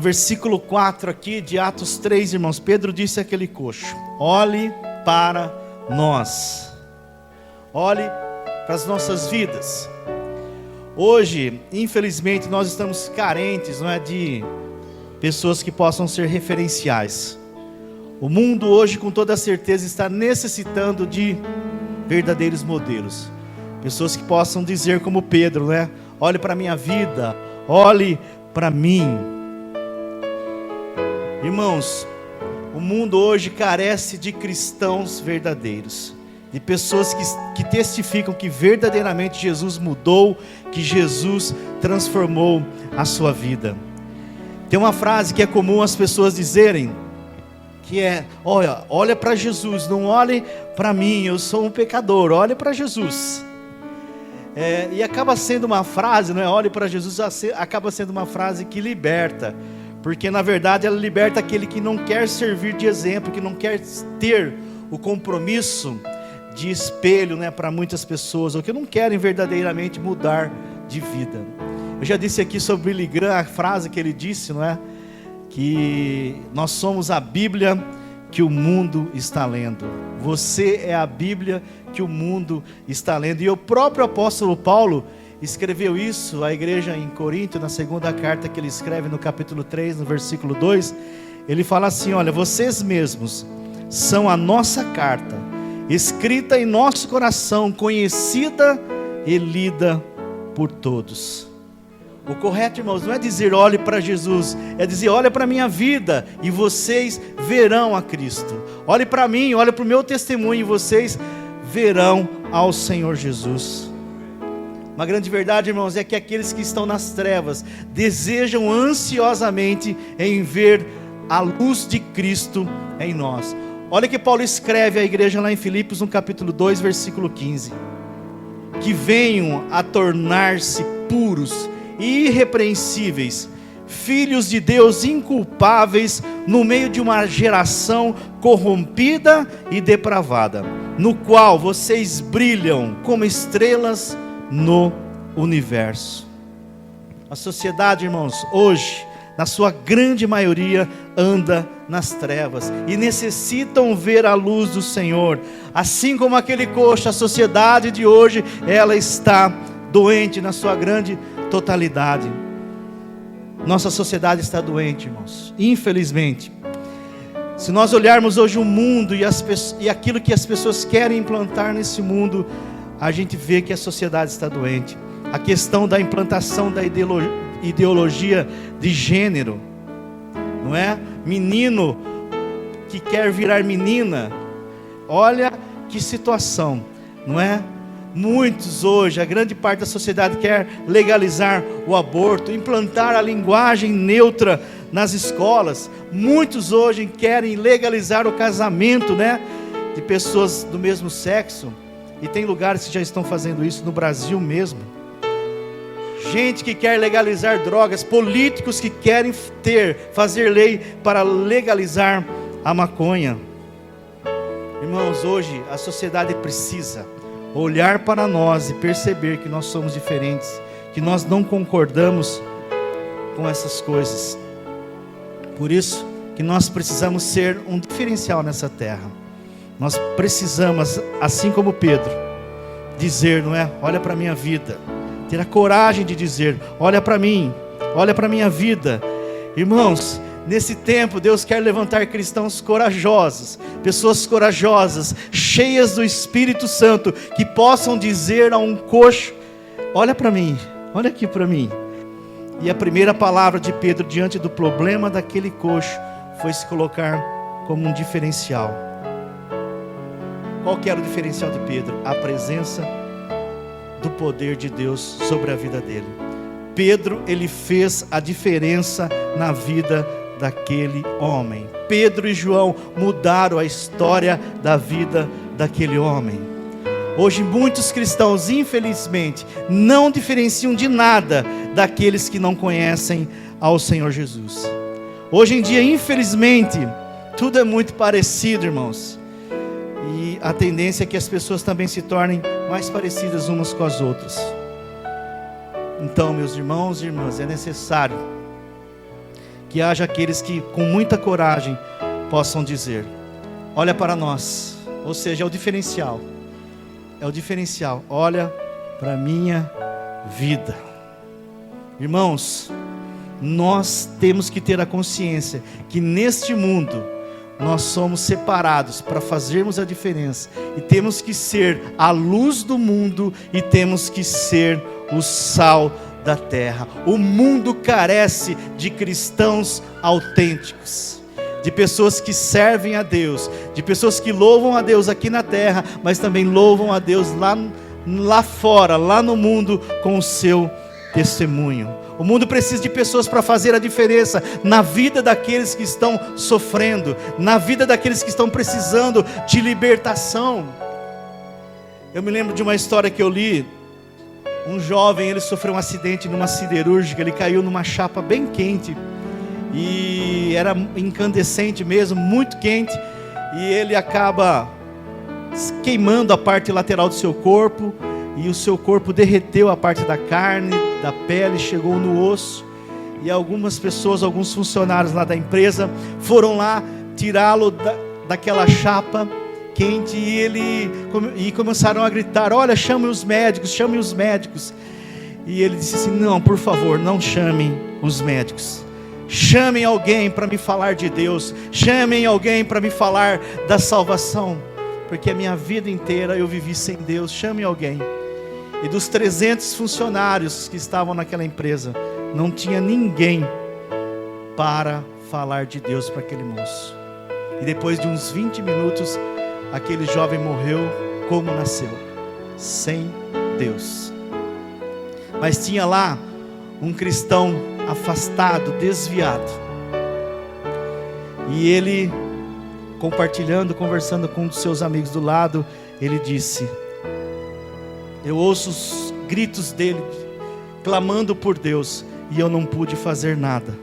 versículo 4 aqui de Atos 3, irmãos, Pedro disse àquele coxo: olhe para nós, olhe para as nossas vidas. Hoje, infelizmente, nós estamos carentes, não é, de pessoas que possam ser referenciais. O mundo hoje, com toda certeza, está necessitando de verdadeiros modelos. Pessoas que possam dizer como Pedro, né? Olhe para a minha vida, olhe para mim. Irmãos, o mundo hoje carece de cristãos verdadeiros, de pessoas que testificam que verdadeiramente Jesus mudou, que Jesus transformou a sua vida. Tem uma frase que é comum as pessoas dizerem, que é: olha para Jesus, não olhe para mim, eu sou um pecador, olhe para Jesus. E acaba sendo uma frase, não é? Olhe para Jesus, acaba sendo uma frase que liberta, porque na verdade ela liberta aquele que não quer servir de exemplo, que não quer ter o compromisso de espelho, né, para muitas pessoas, ou que não querem verdadeiramente mudar de vida. Eu já disse aqui sobre Billy Graham, a frase que ele disse, não é? Que nós somos a Bíblia que o mundo está lendo. Você é a Bíblia que o mundo está lendo. E o próprio apóstolo Paulo escreveu isso à igreja em Corinto, na segunda carta que ele escreve, no capítulo 3, no versículo 2. Ele fala assim: olha, vocês mesmos são a nossa carta, escrita em nosso coração, conhecida e lida por todos. O correto, irmãos, não é dizer olhe para Jesus, é dizer olha para a minha vida e vocês verão a Cristo. Olhe para mim, olhe para o meu testemunho e vocês verão ao Senhor Jesus. Uma grande verdade, irmãos, é que aqueles que estão nas trevas desejam ansiosamente em ver a luz de Cristo em nós. Olha que Paulo escreve à igreja lá em Filipos, no capítulo 2, versículo 15: que venham a tornar-se puros e irrepreensíveis, filhos de Deus inculpáveis, no meio de uma geração corrompida e depravada, no qual vocês brilham como estrelas no universo. A sociedade, irmãos, hoje, na sua grande maioria, anda nas trevas e necessitam ver a luz do Senhor. Assim como aquele coxo, a sociedade de hoje, ela está doente na sua grande totalidade. Nossa sociedade está doente, irmãos, infelizmente. Se nós olharmos hoje o mundo e aquilo que as pessoas querem implantar nesse mundo, a gente vê que a sociedade está doente. A questão da implantação da ideologia de gênero, não é? Menino que quer virar menina, olha que situação, não é? Muitos hoje, a grande parte da sociedade quer legalizar o aborto, implantar a linguagem neutra nas escolas. Muitos hoje querem legalizar o casamento, né, de pessoas do mesmo sexo. E tem lugares que já estão fazendo isso, no Brasil mesmo. Gente que quer legalizar drogas, políticos que querem fazer lei para legalizar a maconha. Irmãos, hoje a sociedade precisa olhar para nós e perceber que nós somos diferentes, que nós não concordamos com essas coisas. Por isso que nós precisamos ser um diferencial nessa terra. Nós precisamos, assim como Pedro, dizer, não é? Olha para a minha vida. Ter a coragem de dizer, olha para mim, olha para a minha vida. Irmãos, nesse tempo Deus quer levantar cristãos corajosos, pessoas corajosas, cheias do Espírito Santo, que possam dizer a um coxo: olha para mim, olha aqui para mim. E a primeira palavra de Pedro diante do problema daquele coxo foi se colocar como um diferencial. Qual que era o diferencial de Pedro? A presença do poder de Deus sobre a vida dele. Pedro, ele fez a diferença na vida daquele homem. Pedro e João mudaram a história da vida daquele homem. Hoje muitos cristãos, infelizmente, não diferenciam de nada daqueles que não conhecem ao Senhor Jesus. Hoje em dia, infelizmente, tudo é muito parecido, irmãos. E a tendência é que as pessoas também se tornem mais parecidas umas com as outras. Então, meus irmãos e irmãs, é necessário que haja aqueles que com muita coragem possam dizer: olha para nós, ou seja, é o diferencial, olha para a minha vida. Irmãos, nós temos que ter a consciência que neste mundo nós somos separados para fazermos a diferença, e temos que ser a luz do mundo, e temos que ser o sal da terra. O mundo carece de cristãos autênticos, de pessoas que servem a Deus, de pessoas que louvam a Deus aqui na terra, mas também louvam a Deus lá fora, lá no mundo, com o seu testemunho. O mundo precisa de pessoas para fazer a diferença na vida daqueles que estão sofrendo, na vida daqueles que estão precisando de libertação. Eu me lembro de uma história que eu li. Um jovem, ele sofreu um acidente numa siderúrgica, ele caiu numa chapa bem quente, e era incandescente mesmo, muito quente, e ele acaba queimando a parte lateral do seu corpo, e o seu corpo derreteu a parte da carne, da pele, chegou no osso, e algumas pessoas, alguns funcionários lá da empresa, foram lá tirá-lo daquela chapa quente, e começaram a gritar: olha, chame os médicos. E ele disse assim: não, por favor, não chamem os médicos, chamem alguém para me falar de Deus, chamem alguém para me falar da salvação, porque a minha vida inteira eu vivi sem Deus, chamem alguém. E dos 300 funcionários que estavam naquela empresa, não tinha ninguém para falar de Deus para aquele moço. E depois de uns 20 minutos, aquele jovem morreu como nasceu, sem Deus. Mas tinha lá um cristão afastado, desviado, e ele, conversando com um dos seus amigos do lado, ele disse: eu ouço os gritos dele, clamando por Deus, e eu não pude fazer nada.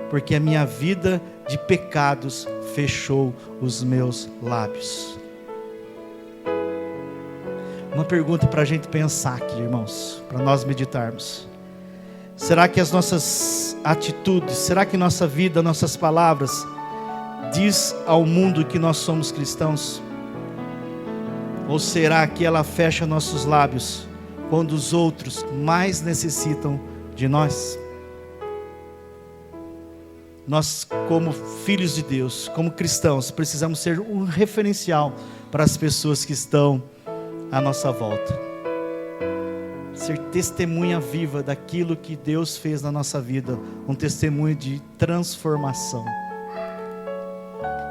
Porque a minha vida de pecados fechou os meus lábios. Uma pergunta para a gente pensar aqui, irmãos, para nós meditarmos: será que as nossas atitudes, será que nossa vida, nossas palavras diz ao mundo que nós somos cristãos? Ou será que ela fecha nossos lábios quando os outros mais necessitam de nós? Nós, como filhos de Deus, como cristãos, precisamos ser um referencial para as pessoas que estão à nossa volta. Ser testemunha viva daquilo que Deus fez na nossa vida, um testemunho de transformação.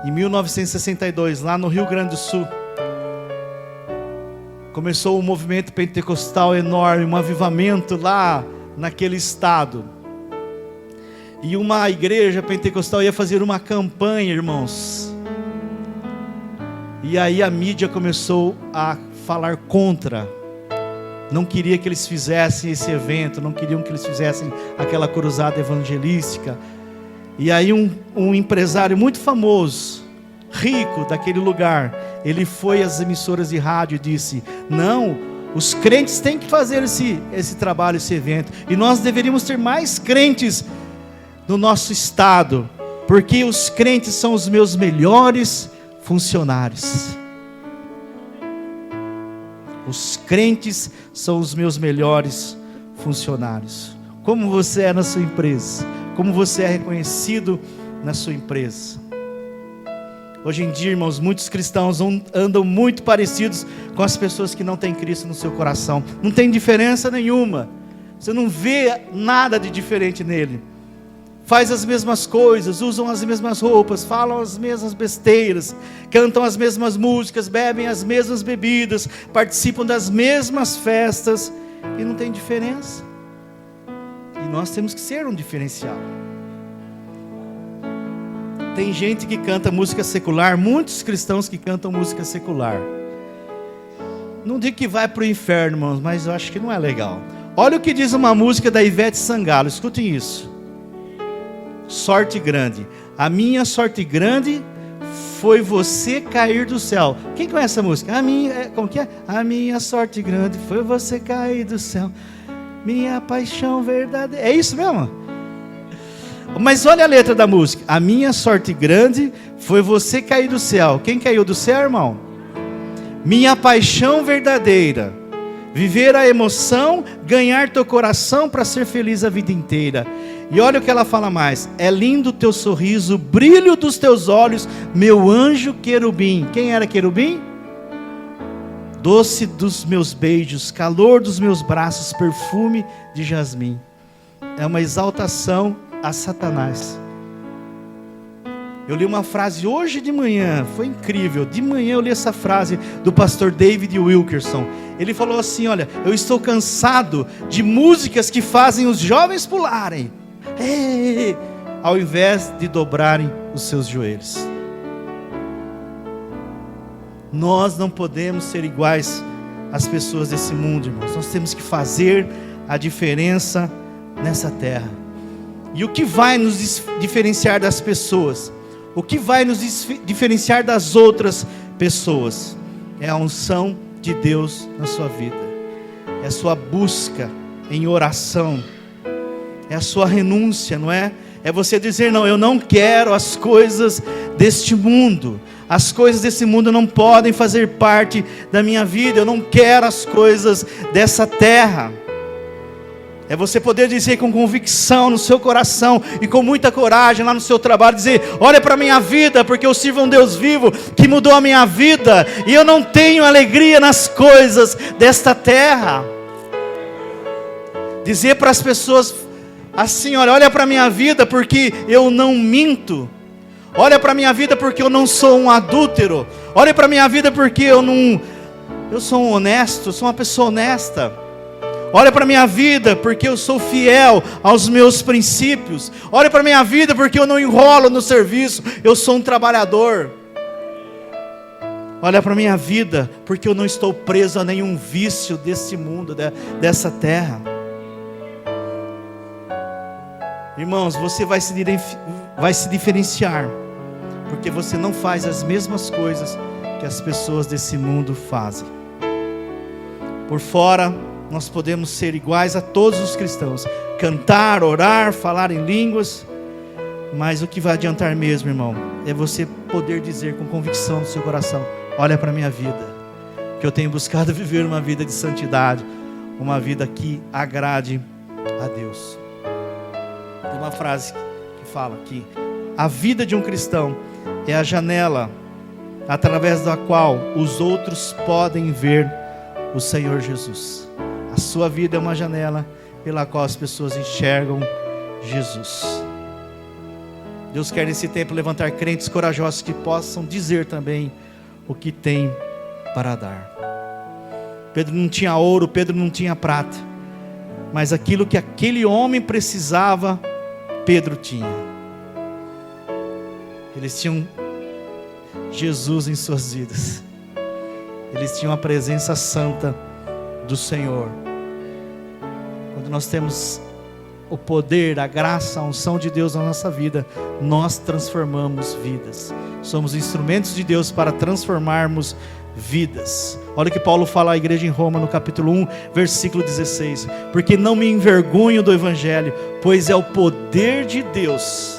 Em 1962, lá no Rio Grande do Sul, começou um movimento pentecostal enorme, um avivamento lá naquele estado. E uma igreja pentecostal ia fazer uma campanha, irmãos. E aí a mídia começou a falar contra. Não queria que eles fizessem esse evento, não queriam que eles fizessem aquela cruzada evangelística. E aí um empresário muito famoso, rico daquele lugar, ele foi às emissoras de rádio e disse: não, os crentes têm que fazer esse trabalho, esse evento, e nós deveríamos ter mais crentes no nosso estado, porque os crentes são os meus melhores funcionários. Os crentes são os meus melhores funcionários. Como você é na sua empresa? Como você é reconhecido na sua empresa? Hoje em dia, irmãos, muitos cristãos andam muito parecidos com as pessoas que não têm Cristo no seu coração. Não tem diferença nenhuma. Você não vê nada de diferente nele. Faz as mesmas coisas, usam as mesmas roupas, falam as mesmas besteiras, cantam as mesmas músicas, bebem as mesmas bebidas, participam das mesmas festas, e não tem diferença. E nós temos que ser um diferencial. Tem gente que canta música secular, muitos cristãos que cantam música secular. Não digo que vai para o inferno, irmãos, mas eu acho que não é legal. Olha o que diz uma música da Ivete Sangalo, escutem isso. Sorte grande. A minha sorte grande foi você cair do céu. Quem conhece essa música? Como que é? A minha sorte grande foi você cair do céu. Minha paixão verdadeira. É isso mesmo? Mas olha a letra da música. A minha sorte grande foi você cair do céu. Quem caiu do céu, irmão? Minha paixão verdadeira, viver a emoção, ganhar teu coração para ser feliz a vida inteira. E olha o que ela fala mais: é lindo o teu sorriso, o brilho dos teus olhos, meu anjo querubim. Quem era querubim? Doce dos meus beijos, calor dos meus braços, perfume de jasmim. É uma exaltação a Satanás. Eu li uma frase hoje de manhã, foi incrível. De manhã eu li essa frase do pastor David Wilkerson. Ele falou assim: olha, eu estou cansado de músicas que fazem os jovens pularem, ao invés de dobrarem os seus joelhos. Nós não podemos ser iguais às pessoas desse mundo, irmãos. Nós temos que fazer a diferença nessa terra. E o que vai nos diferenciar das pessoas? O que vai nos diferenciar das outras pessoas? É a unção de Deus na sua vida. É a sua busca em oração. É a sua renúncia, não é? É você dizer: não, eu não quero as coisas deste mundo. As coisas desse mundo não podem fazer parte da minha vida. Eu não quero as coisas dessa terra. É você poder dizer com convicção no seu coração e com muita coragem lá no seu trabalho, dizer: olha para a minha vida, porque eu sirvo um Deus vivo que mudou a minha vida, e eu não tenho alegria nas coisas desta terra. Dizer para as pessoas assim: olha para a minha vida, porque eu não minto. Olha para a minha vida, porque eu não sou um adúltero. Olha para a minha vida, porque eu sou um honesto, sou uma pessoa honesta. Olha para a minha vida, porque eu sou fiel aos meus princípios. Olha para a minha vida, porque eu não enrolo no serviço, eu sou um trabalhador. Olha para a minha vida, porque eu não estou preso a nenhum vício desse mundo, dessa terra. Irmãos, você vai se diferenciar, porque você não faz as mesmas coisas que as pessoas desse mundo fazem. Por fora, nós podemos ser iguais a todos os cristãos, cantar, orar, falar em línguas, mas o que vai adiantar mesmo, irmão, é você poder dizer com convicção no seu coração: olha para a minha vida, que eu tenho buscado viver uma vida de santidade, uma vida que agrade a Deus. Tem uma frase que fala que a vida de um cristão é a janela através da qual os outros podem ver o Senhor Jesus. A sua vida é uma janela pela qual as pessoas enxergam Jesus. Deus quer nesse tempo levantar crentes corajosos que possam dizer também o que tem para dar. Pedro não tinha ouro, Pedro não tinha prata, mas aquilo que aquele homem precisava, Pedro tinha. Eles tinham Jesus em suas vidas. Eles tinham a presença santa do Senhor. Quando nós temos o poder, a graça, a unção de Deus na nossa vida, nós transformamos vidas. Somos instrumentos de Deus para transformarmos vidas. Olha o que Paulo fala à igreja em Roma, no capítulo 1, versículo 16: porque não me envergonho do Evangelho, pois é o poder de Deus,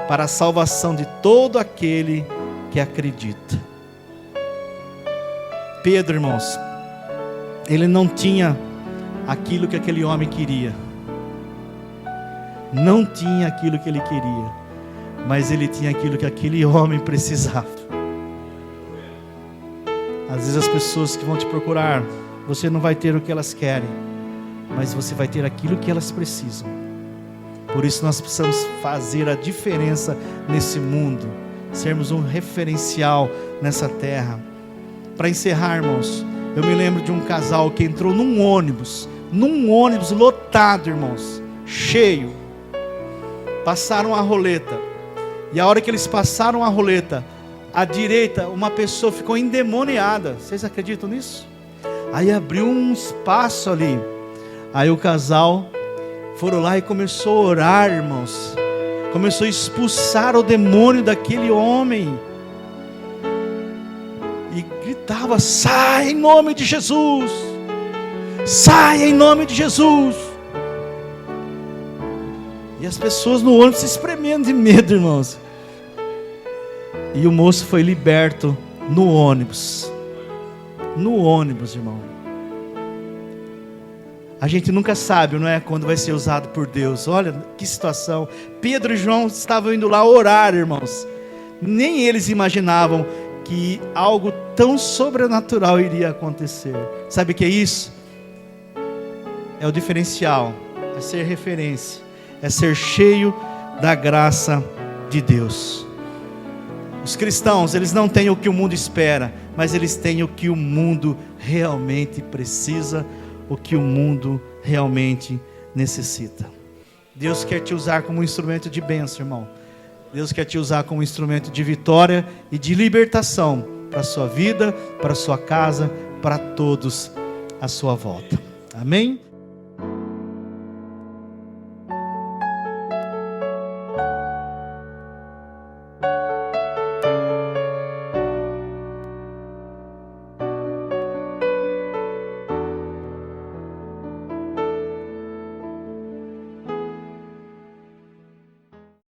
para a salvação de todo aquele que acredita. Pedro, irmãos, ele não tinha aquilo que aquele homem queria, não tinha aquilo que ele queria, mas ele tinha aquilo que aquele homem precisava. Às vezes as pessoas que vão te procurar, você não vai ter o que elas querem, mas você vai ter aquilo que elas precisam. Por isso nós precisamos fazer a diferença nesse mundo, sermos um referencial nessa terra. Para encerrar, irmãos, eu me lembro de um casal que entrou num ônibus lotado, irmãos, cheio. Passaram a roleta, e a hora que eles passaram a roleta, à direita, uma pessoa ficou endemoniada. Vocês acreditam nisso? Aí abriu um espaço ali. Aí o casal foram lá e começou a orar, irmãos. Começou a expulsar o demônio daquele homem. E gritava: sai em nome de Jesus! Sai em nome de Jesus! E as pessoas no ônibus se espremendo de medo, irmãos. E o moço foi liberto no ônibus. No ônibus, irmão. A gente nunca sabe, não é? Quando vai ser usado por Deus. Olha que situação. Pedro e João estavam indo lá orar, irmãos. Nem eles imaginavam que algo tão sobrenatural iria acontecer. Sabe o que é isso? É o diferencial. É ser referência. É ser cheio da graça de Deus. Os cristãos, eles não têm o que o mundo espera, mas eles têm o que o mundo realmente precisa, o que o mundo realmente necessita. Deus quer te usar como um instrumento de bênção, irmão. Deus quer te usar como um instrumento de vitória e de libertação para a sua vida, para a sua casa, para todos à sua volta. Amém?